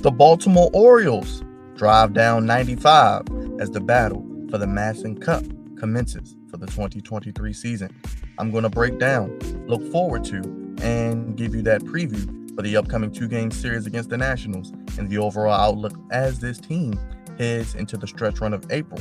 The Baltimore Orioles drive down 95 as the battle for the MASN Cup commences for the 2023 season. I'm going to break down, look forward to, and give you that preview for the upcoming two-game series against the Nationals and the overall outlook as this team heads into the stretch run of April.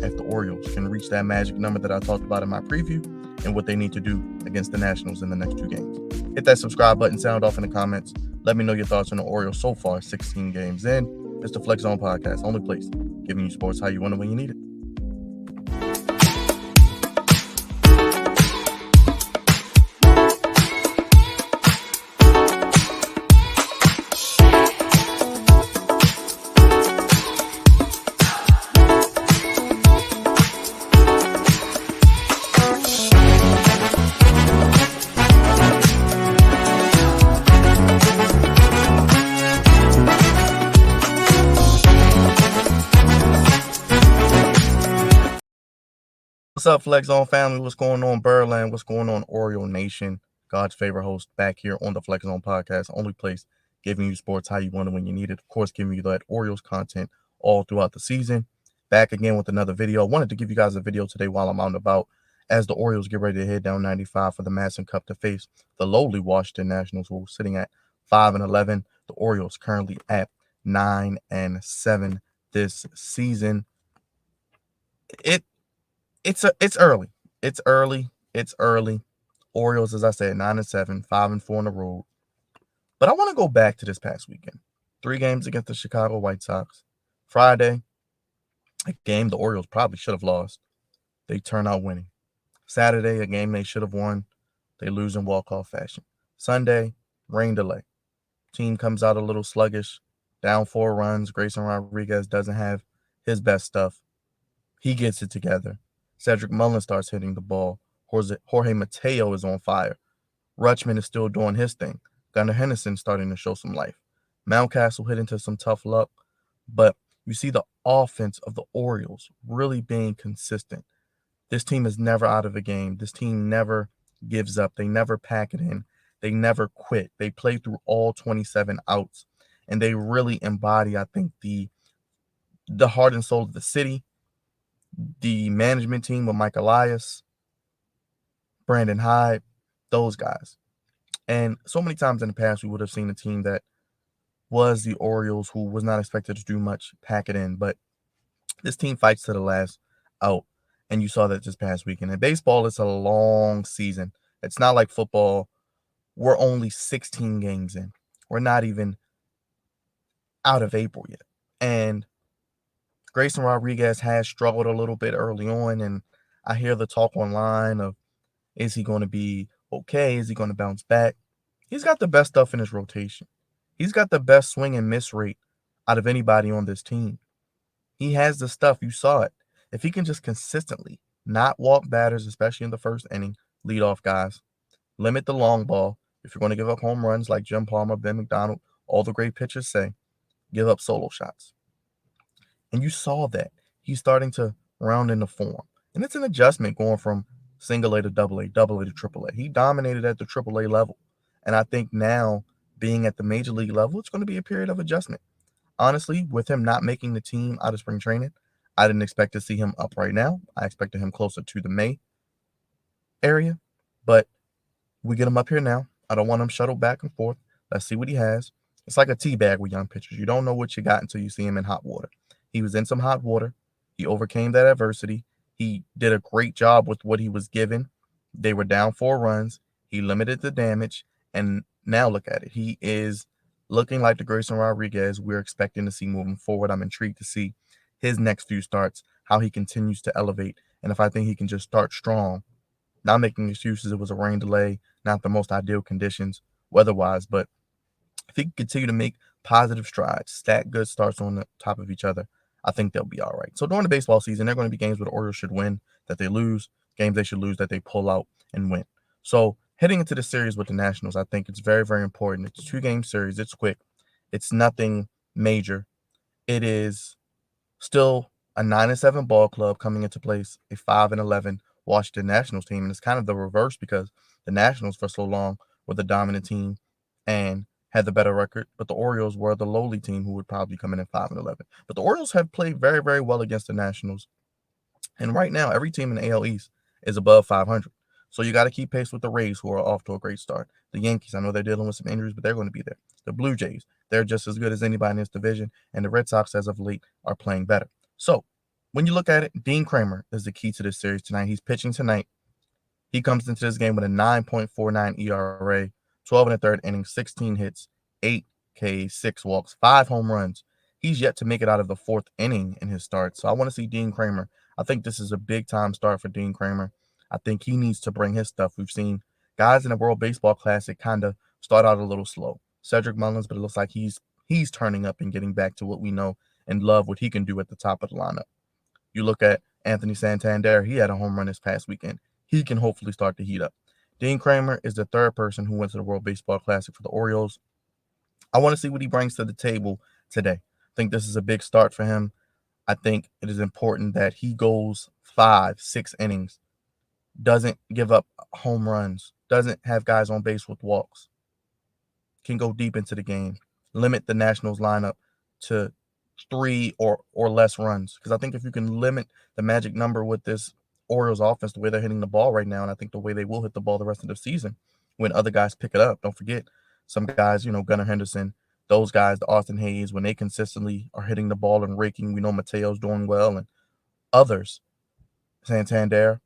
If the Orioles can reach that magic number that I talked about in my preview and what they need to do against the Nationals in the next two games. Hit that subscribe button, sound off in the comments. Let me know your thoughts on the Orioles so far, 16 games in. It's the Flex Zone Podcast, only place giving you sports how you want it when you need it. What's up, Flex Zone family? What's going on, Birdland? What's going on, Oriole Nation? God's favorite host back here on the Flex Zone Podcast, only place giving you sports how you want it when you need it. Of course, giving you that Orioles content all throughout the season. Back again with another video. I wanted to give you guys a video today while I'm out and about as the Orioles get ready to head down 95 for the MASN Cup to face the lowly Washington Nationals, who are sitting at 5-11. The Orioles currently at 9-7 this season. It's early. It's early. Orioles, as I said, 9-7, 5-4 on the road. But I want to go back to this past weekend. 3 games against the Chicago White Sox. Friday, a game the Orioles probably should have lost. They turn out winning. Saturday, a game they should have won. They lose in walk-off fashion. Sunday, rain delay. Team comes out a little sluggish. Down 4 runs. Grayson Rodriguez doesn't have his best stuff. He gets it together. Cedric Mullins starts hitting the ball. Jorge Mateo is on fire. Rutschman is still doing his thing. Gunnar Henderson starting to show some life. Mountcastle hit into some tough luck. But you see the offense of the Orioles really being consistent. This team is never out of a game. This team never gives up. They never pack it in. They never quit. They play through all 27 outs. And they really embody, I think, the heart and soul of the city. The management team with Mike Elias, Brandon Hyde, those guys. And so many times in the past, we would have seen a team that was the Orioles who was not expected to do much, pack it in. But this team fights to the last out. And you saw that this past weekend. In baseball, it's a long season. It's not like football. We're only 16 games in. We're not even out of April yet. And Grayson Rodriguez has struggled a little bit early on, and I hear the talk online of, is he going to be okay? Is he going to bounce back? He's got the best stuff in his rotation. He's got the best swing and miss rate out of anybody on this team. He has the stuff. You saw it. If he can just consistently not walk batters, especially in the first inning, lead off guys, limit the long ball. If you're going to give up home runs like Jim Palmer, Ben McDonald, all the great pitchers say, give up solo shots. And you saw that. He's starting to round into form. And it's an adjustment going from single A to double A to triple A. He dominated at the triple A level. And I think now, being at the major league level, it's going to be a period of adjustment. Honestly, with him not making the team out of spring training, I didn't expect to see him up right now. I expected him closer to the May area. But we get him up here now. I don't want him shuttled back and forth. Let's see what he has. It's like a tea bag with young pitchers. You don't know what you got until you see him in hot water. He was in some hot water. He overcame that adversity. He did a great job with what he was given. They were down 4 runs. He limited the damage. And now look at it. He is looking like the Grayson Rodriguez we're expecting to see moving forward. I'm intrigued to see his next few starts, how he continues to elevate. And if I think he can just start strong, not making excuses. It was a rain delay, not the most ideal conditions weather-wise. But if he can continue to make positive strides, stack good starts on the top of each other, I think they'll be all right. So during the baseball season, there are going to be games where the Orioles should win, that they lose, games they should lose, that they pull out and win. So heading into the series with the Nationals, I think it's very, very important. It's a 2-game series. It's quick. It's nothing major. It is still a 9-7 ball club coming into place, a 5-11 Washington Nationals team. And it's kind of the reverse because the Nationals for so long were the dominant team and had the better record, but the Orioles were the lowly team who would probably come in at 5-11. But the Orioles have played very, very well against the Nationals, and right now every team in the AL East is above 500. So you got to keep pace with the Rays, who are off to a great start. The Yankees, I know they're dealing with some injuries, but they're going to be there. The Blue Jays, they're just as good as anybody in this division, and the Red Sox, as of late, are playing better. So when you look at it, Dean Kramer is the key to this series tonight. He's pitching tonight. He comes into this game with a 9.49 ERA, 12 and a third innings, 16 hits, 8 Ks, 6 walks, 5 home runs. He's yet to make it out of the fourth inning in his start. So I want to see Dean Kramer. I think this is a big time start for Dean Kramer. I think he needs to bring his stuff. We've seen guys in the World Baseball Classic kind of start out a little slow. Cedric Mullins, but it looks like he's turning up and getting back to what we know and love what he can do at the top of the lineup. You look at Anthony Santander, he had a home run this past weekend. He can hopefully start to heat up. Dean Kramer is the third person who went to the World Baseball Classic for the Orioles. I want to see what he brings to the table today. I think this is a big start for him. I think it is important that he goes 5, 6 innings, doesn't give up home runs, doesn't have guys on base with walks, can go deep into the game, limit the Nationals lineup to 3 or less runs. Because I think if you can limit the magic number with this Orioles offense, the way they're hitting the ball right now, and I think the way they will hit the ball the rest of the season when other guys pick it up. Don't forget, some guys, Gunnar Henderson, those guys, the Austin Hayes, when they consistently are hitting the ball and raking, we know Mateo's doing well and others, Santander,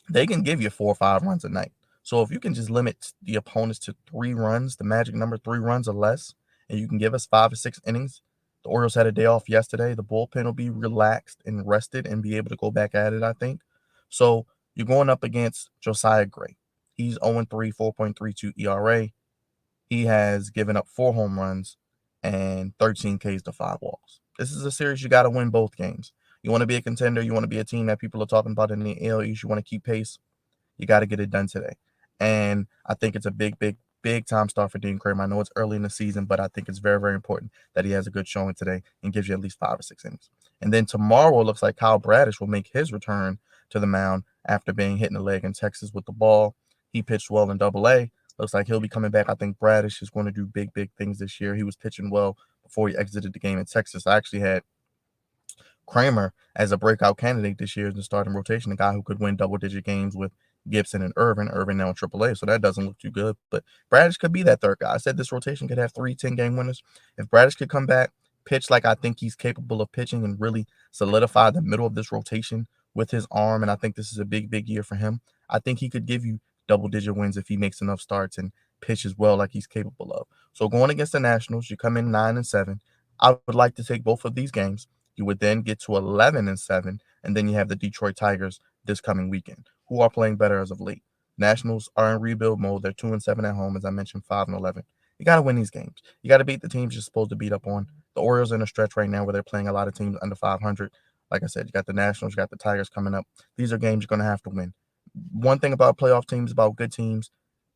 they can give you 4 or 5 runs a night. So if you can just limit the opponents to 3 runs, the magic number 3 runs or less, and you can give us 5 or 6 innings. The Orioles had a day off yesterday. The bullpen will be relaxed and rested and be able to go back at it, I think. So you're going up against Josiah Gray. He's 0-3, 4.32 ERA. He has given up 4 home runs and 13 Ks to 5 walks. This is a series you got to win both games. You want to be a contender. You want to be a team that people are talking about in the AL East. You want to keep pace. You got to get it done today. And I think it's a big, big, big time start for Dean Kramer. I know it's early in the season, but I think it's very, very important that he has a good showing today and gives you at least 5 or 6 innings. And then tomorrow, it looks like Kyle Bradish will make his return to the mound after being hit in the leg in Texas with the ball. He pitched well in Double-A. Looks like he'll be coming back. I think Bradish is going to do big, big things this year. He was pitching well before he exited the game in Texas. I actually had Kramer as a breakout candidate this year in the starting rotation, a guy who could win double-digit games with Gibson and Irvin. Irvin now in AAA, so that doesn't look too good. But Bradish could be that third guy. I said this rotation could have 3 10-game winners. If Bradish could come back, pitch like I think he's capable of pitching, and really solidify the middle of this rotation with his arm, and I think this is a big, big year for him. I think he could give you double-digit wins if he makes enough starts and pitches well like he's capable of. So going against the Nationals, you come in 9-7. I would like to take both of these games. You would then get to 11-7, and then you have the Detroit Tigers this coming weekend, who are playing better as of late. Nationals are in rebuild mode. They're 2-7 at home, as I mentioned, 5-11. You got to win these games. You got to beat the teams you're supposed to beat up on. The Orioles are in a stretch right now where they're playing a lot of teams under 500. Like I said, you got the Nationals, you got the Tigers coming up. These are games you're going to have to win. One thing about playoff teams, about good teams,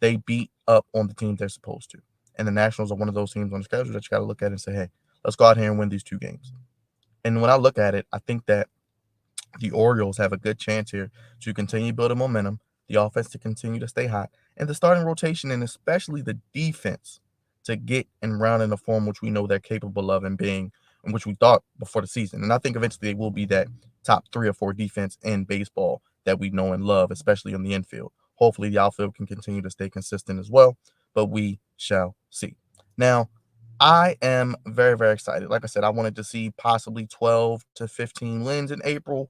they beat up on the teams they're supposed to. And the Nationals are one of those teams on the schedule that you got to look at and say, hey, let's go out here and win these 2 games. And when I look at it, I think that the Orioles have a good chance here to continue building momentum, the offense to continue to stay hot, and the starting rotation, and especially the defense, to get and round in the form which we know they're capable of and being, and which we thought before the season. And I think eventually they will be that top 3 or 4 defense in baseball that we know and love, especially on the infield. Hopefully the outfield can continue to stay consistent as well, but we shall see. Now, I am very, very excited. Like I said, I wanted to see possibly 12 to 15 wins in April.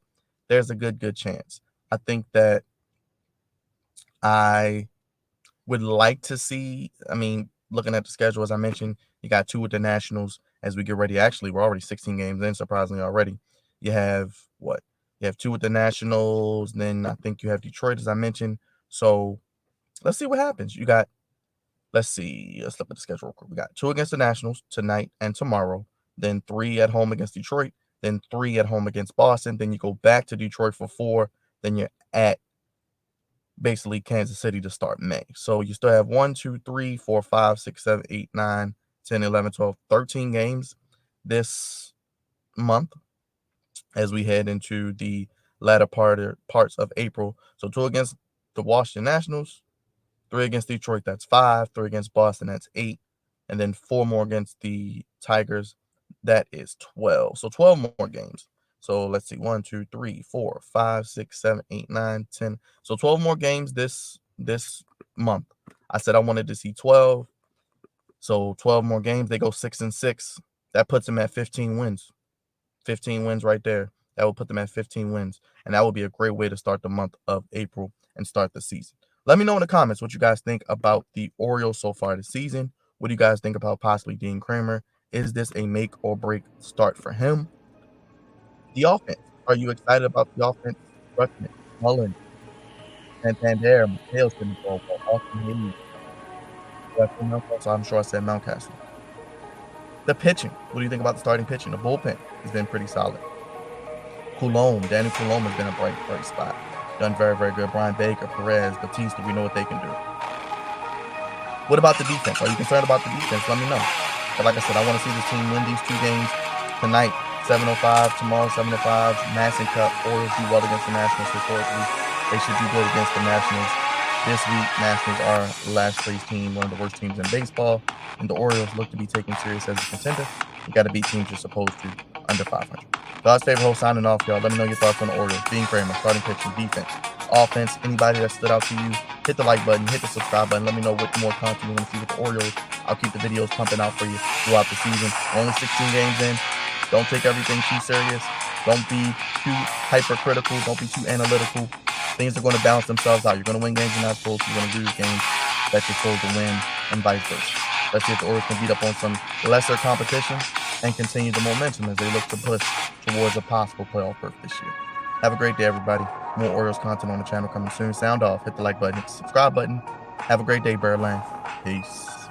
There's a good, good chance. I think that I would like to see, looking at the schedule, as I mentioned, you got 2 with the Nationals as we get ready. Actually, we're already 16 games in, surprisingly already. You have what? You have 2 with the Nationals. Then I think you have Detroit, as I mentioned. So let's see what happens. You got Let's see. Let's look at the schedule real quick. We got 2 against the Nationals tonight and tomorrow, then 3 at home against Detroit, then 3 at home against Boston. Then you go back to Detroit for 4. Then you're at basically Kansas City to start May. So you still have 1, 2, 3, 4, 5, 6, 7, 8, 9, 10, 11, 12, 13 games this month as we head into the latter parts of April. So 2 against the Washington Nationals, 3 against Detroit, that's 5. 3 against Boston, that's 8. and then 4 more against the Tigers. That is 12. So 12 more games. So let's see, 1, 2, 3, 4, 5, 6, 7, 8, 9, 10. So 12 more games this month. I said I wanted to see 12. So 12 more games. They go 6-6. That puts them at 15 wins. 15 wins right there. That will put them at 15 wins. And that will be a great way to start the month of April and start the season. Let me know in the comments what you guys think about the Orioles so far this season. What do you guys think about possibly Dean Kramer? Is this a make or break start for him? The offense. Are you excited about the offense? Rushman, Mullen, Santander, Mateos didn't throw well. Austin Hayes. Did I say Mountcastle? I'm sure I said Mountcastle. The pitching. What do you think about the starting pitching? The bullpen has been pretty solid. Danny Coulombe has been a bright spot. Done very, very good. Brian Baker, Perez, Batista, we know what they can do. What about the defense? Are you concerned about the defense? Let me know. But like I said, I want to see this team win these 2 games tonight, 7:05, tomorrow, 7:05, MASN Cup. Orioles do well against the Nationals historically. They should do good against the Nationals. This week, Nationals are the last place team, one of the worst teams in baseball, and the Orioles look to be taken serious as a contender. You got to beat teams you're supposed to under 500. God's favorite host signing off, y'all. Let me know your thoughts on the Orioles. Dean Kramer, starting pitching, defense, offense. Anybody that stood out to you, hit the like button, hit the subscribe button. Let me know what more content you want to see with the Orioles. I'll keep the videos pumping out for you throughout the season. Only 16 games in. Don't take everything too serious. Don't be too hypercritical. Don't be too analytical. Things are going to balance themselves out. You're going to win games you're not supposed to. You're going to lose games that you're supposed to win, and vice versa. Let's see if the Orioles can beat up on some lesser competition and continue the momentum as they look to push towards a possible playoff berth this year. Have a great day, everybody. More Orioles content on the channel coming soon. Sound off. Hit the like button. Hit the subscribe button. Have a great day, Birdland. Peace.